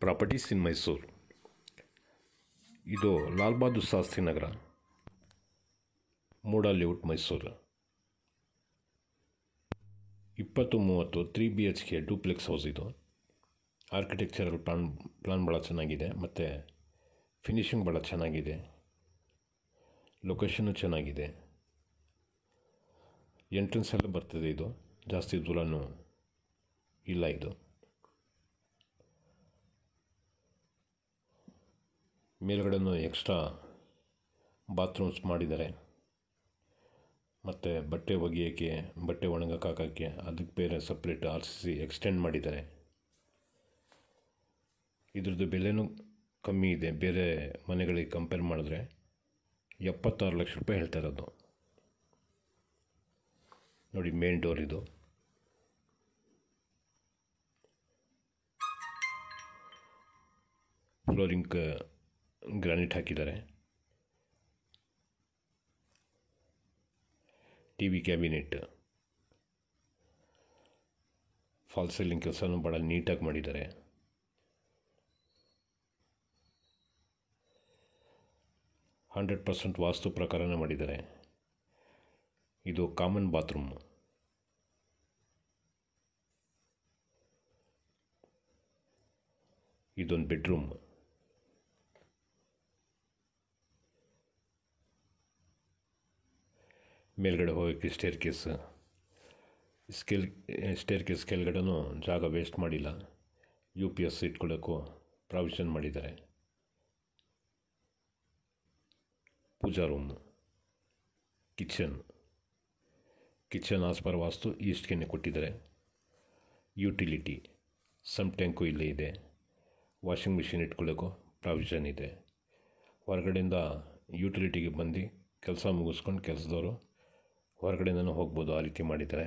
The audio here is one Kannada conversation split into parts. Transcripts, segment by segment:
Properties in Mysuru. ಇದು Lal Bahadur Shastri Nagar, MUDA layout, Mysuru. 20-30 3 BHK duplex house ಇದು. ಆರ್ಕಿಟೆಕ್ಚರಲ್ ಪ್ಲಾನ್ ಭಾಳ ಚೆನ್ನಾಗಿದೆ ಮತ್ತು ಫಿನಿಷಿಂಗ್ ಭಾಳ ಚೆನ್ನಾಗಿದೆ. ಲೊಕೇಶನ್ನು ಚೆನ್ನಾಗಿದೆ. ಎಂಟ್ರೆನ್ಸ್ ಎಲ್ಲ ಬರ್ತದೆ. ಇದು ಜಾಸ್ತಿ ದೂರನೂ ಇಲ್ಲ. ಇದು ಮೇಲ್ಗಡೆನೂ ಎಕ್ಸ್ಟ್ರಾ ಬಾತ್ರೂಮ್ಸ್ ಮಾಡಿದ್ದಾರೆ. ಮತ್ತು ಬಟ್ಟೆ ಒಗೆಯೋಕ್ಕೆ, ಬಟ್ಟೆ ಒಣಗಕ್ಕೆ ಹಾಕೋಕ್ಕೆ ಅದಕ್ಕೆ ಬೇರೆ ಸಪ್ರೇಟ್ RCC ಎಕ್ಸ್ಟೆಂಡ್ ಮಾಡಿದ್ದಾರೆ. ಇದ್ರದ್ದು ಬೆಲೆನೂ ಕಮ್ಮಿ ಇದೆ. ಬೇರೆ ಮನೆಗಳಿಗೆ ಕಂಪೇರ್ ಮಾಡಿದ್ರೆ 76 ಲಕ್ಷ ರೂಪಾಯಿ ಹೇಳ್ತಾ ಇರೋದು. ನೋಡಿ, ಮೇನ್ ಡೋರ್ ಇದು. ಫ್ಲೋರಿಂಗ್ ಗ್ರಾನೈಟ್ ಹಾಕಿದ್ದಾರೆ. TV ಕ್ಯಾಬಿನೆಟ್, ಫಾಲ್ ಸೀಲಿಂಗ್ ಕೆಲಸನೂ ಭಾಳ ನೀಟಾಗಿ ಮಾಡಿದ್ದಾರೆ. ಹಂಡ್ರೆಡ್ 100% ವಾಸ್ತು ಪ್ರಕಾರನೇ ಮಾಡಿದ್ದಾರೆ. ಇದು ಕಾಮನ್ ಬಾತ್ರೂಮ್. ಇದೊಂದು ಬೆಡ್ರೂಮ್. ಮೇಲ್ಗಡೆ ಹೋಗೋಕ್ಕೆ ಸ್ಟೇರ್ ಕೇಸ್ ಕೆಳಗಡೆನೂ ಜಾಗ ವೇಸ್ಟ್ ಮಾಡಿಲ್ಲ. UPS ಇಟ್ಕೊಳ್ಳೋಕ್ಕೂ ಪ್ರಾವಿಷನ್ ಮಾಡಿದ್ದಾರೆ. Puja room, kitchen as per vastu ಈಸ್ಟ್ಗೆ ಕೊಟ್ಟಿದ್ದಾರೆ. ಯುಟಿಲಿಟಿ, ಸಮ್ ಟ್ಯಾಂಕು ಇಲ್ಲೇ ಇದೆ. ವಾಷಿಂಗ್ ಮಿಷಿನ್ ಇಟ್ಕೊಳ್ಳೋಕ್ಕೂ ಪ್ರಾವಿಷನ್ ಇದೆ. ಹೊರಗಡೆಯಿಂದ ಯುಟಿಲಿಟಿಗೆ ಬಂದು ಕೆಲಸ ಮುಗಿಸ್ಕೊಂಡು ಕೆಲಸದವರು ಹೊರಗಡೆಯಿಂದನೂ ಹೋಗ್ಬೋದು. ಆ ರೀತಿ ಮಾಡಿದ್ದಾರೆ.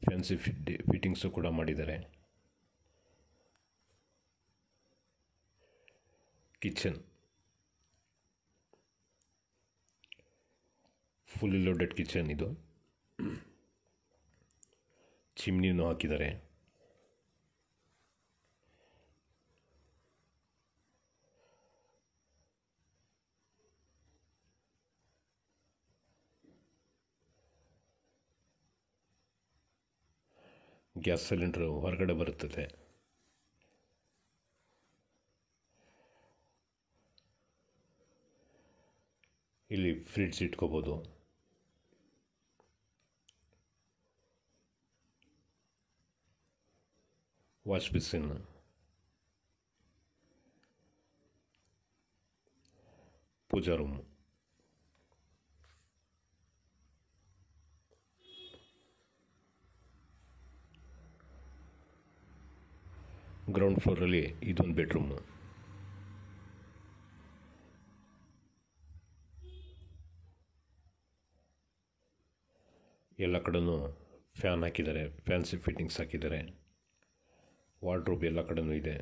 ಫ್ಯಾನ್ಸಿ ಫಿಟ್ಟಿಂಗ್ಸು ಕೂಡ ಮಾಡಿದ್ದಾರೆ. ಕಿಚನ್ ಫುಲ್ಲಿ ಲೋಡೆಡ್ ಕಿಚನ್ ಇದು. ಚಿಮ್ನಿನೂ ಹಾಕಿದ್ದಾರೆ. ಗ್ಯಾಸ್ ಸಿಲಿಂಡ್ರು ಹೊರಗಡೆ ಬರುತ್ತದೆ. ಇಲ್ಲಿ ಫ್ರಿಡ್ಜ್ ಇಟ್ಕೋಬೋದು. ವಾಶ್ ಬೇಸಿನ್, ಪೂಜಾ ರೂಮ್, ಗ್ರೌಂಡ್ ಫ್ಲೋರಲ್ಲಿ ಇದೊಂದು ಬೆಡ್ರೂಮು. ಎಲ್ಲ ಕಡೆನೂ ಫ್ಯಾನ್ ಹಾಕಿದ್ದಾರೆ. ಫ್ಯಾನ್ಸಿ ಫಿಟ್ಟಿಂಗ್ಸ್ ಹಾಕಿದ್ದಾರೆ. ವಾರ್ಡ್ರೋಬ್ ಎಲ್ಲ ಕಡೆನೂ ಇದೆ.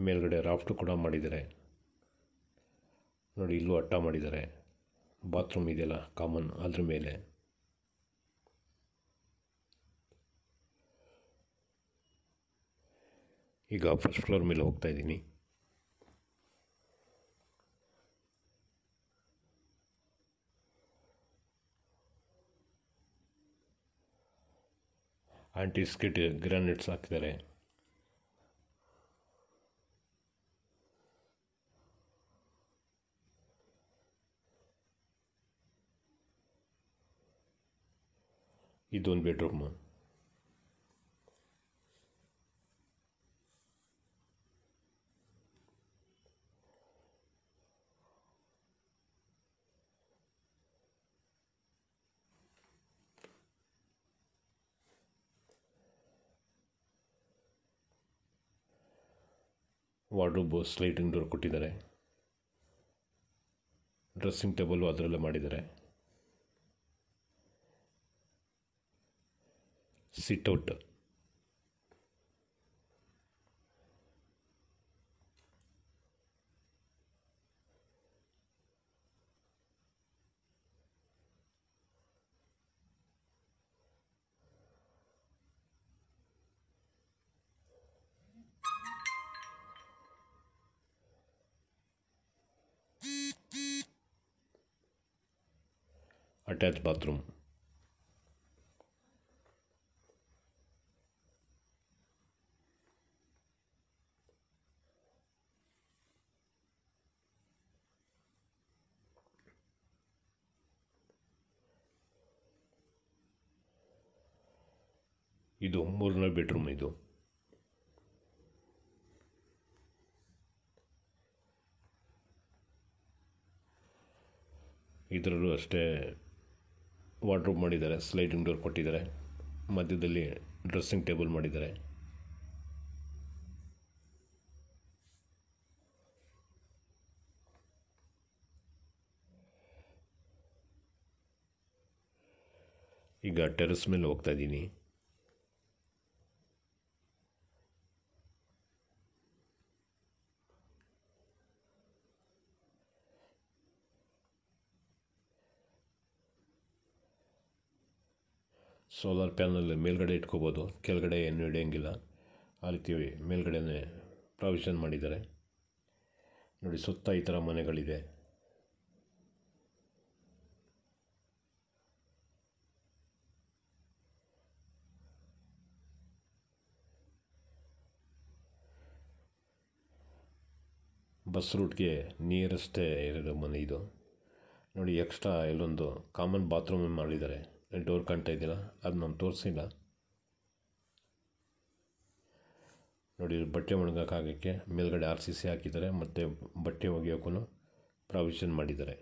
ಮೇಲ್ಗಡೆ ರಾಫ್ಟು ಕೂಡ ಮಾಡಿದ್ದಾರೆ. ನೋಡಿ, ಇಲ್ಲೂ ಅಟ್ಟ ಮಾಡಿದ್ದಾರೆ. ಬಾತ್ರೂಮ್ ಇದೆಯಲ್ಲ ಕಾಮನ್, ಅದ್ರ ಮೇಲೆ. ಈಗ ಫಸ್ಟ್ ಫ್ಲೋರ್ ಮೇಲೆ ಹೋಗ್ತಾ ಇದ್ದೀನಿ. ಆಂಟಿಸ್ಕಿಟ್ ಗ್ರಾನೈಟ್ಸ್ ಹಾಕಿದ್ದಾರೆ. ಇದೊಂದು ಬೆಡ್ರೂಮು. ವಾರ್ಡ್ರೋಬ್ ಸ್ಲೈಡಿಂಗ್ ಡೋರ್ ಕೊಟ್ಟಿದ್ದಾರೆ. ಡ್ರೆಸ್ಸಿಂಗ್ ಟೇಬಲು ಅದರಲ್ಲೇ ಮಾಡಿದ್ದಾರೆ. Sit-out, attach bathroom. ಇದು 3ನೇ ಬೆಡ್ರೂಮ್. ಇದರಲ್ಲೂ ಅಷ್ಟೇ ವಾರ್ಡ್ರೋಬ್ ಮಾಡಿದ್ದಾರೆ, ಸ್ಲೈಡಿಂಗ್ ಡೋರ್ ಕೊಟ್ಟಿದ್ದಾರೆ, ಮಧ್ಯದಲ್ಲಿ ಡ್ರೆಸ್ಸಿಂಗ್ ಟೇಬಲ್ ಮಾಡಿದ್ದಾರೆ. ಈಗ ಟೆರೆಸ್ ಮೇಲೆ ಹೋಗ್ತಾ ಇದ್ದೀನಿ. ಸೋಲಾರ್ ಪ್ಯಾನಲ್ ಮೇಲ್ಗಡೆ ಇಟ್ಕೋಬೋದು, ಕೆಳಗಡೆ ಏನು ಹಿಡಿಯೋಂಗಿಲ್ಲ. ಆ ರೀತಿ ಮೇಲ್ಗಡೆನೇ ಪ್ರಾವಿಷನ್ ಮಾಡಿದ್ದಾರೆ. ನೋಡಿ, ಸುತ್ತ ಈ ಥರ ಮನೆಗಳಿದೆ. ಬಸ್ ರೂಟ್ಗೆ ನಿಯರೆಸ್ಟೇ ಇರೋದು ಮನೆ ಇದು. ನೋಡಿ, ಎಕ್ಸ್ಟ್ರಾ ಇಲ್ಲೊಂದು ಕಾಮನ್ ಬಾತ್ರೂಮ್ ಮಾಡಿದ್ದಾರೆ. ಡೋರ್ ಕಾಣ್ತಾ ಇದ್ದೀರಾ, ಅದು ನಾನು ತೋರಿಸಿಲ್ಲ. ನೋಡಿ, ಬಟ್ಟೆ ಒಣಗೋಕ್ಕಾಗಕ್ಕೆ ಮೇಲ್ಗಡೆ RCC ಹಾಕಿದ್ದಾರೆ, ಮತ್ತು ಬಟ್ಟೆ ಒಗೆಯೋಕ್ಕೂ ಪ್ರಾವಿಷನ್ ಮಾಡಿದ್ದಾರೆ.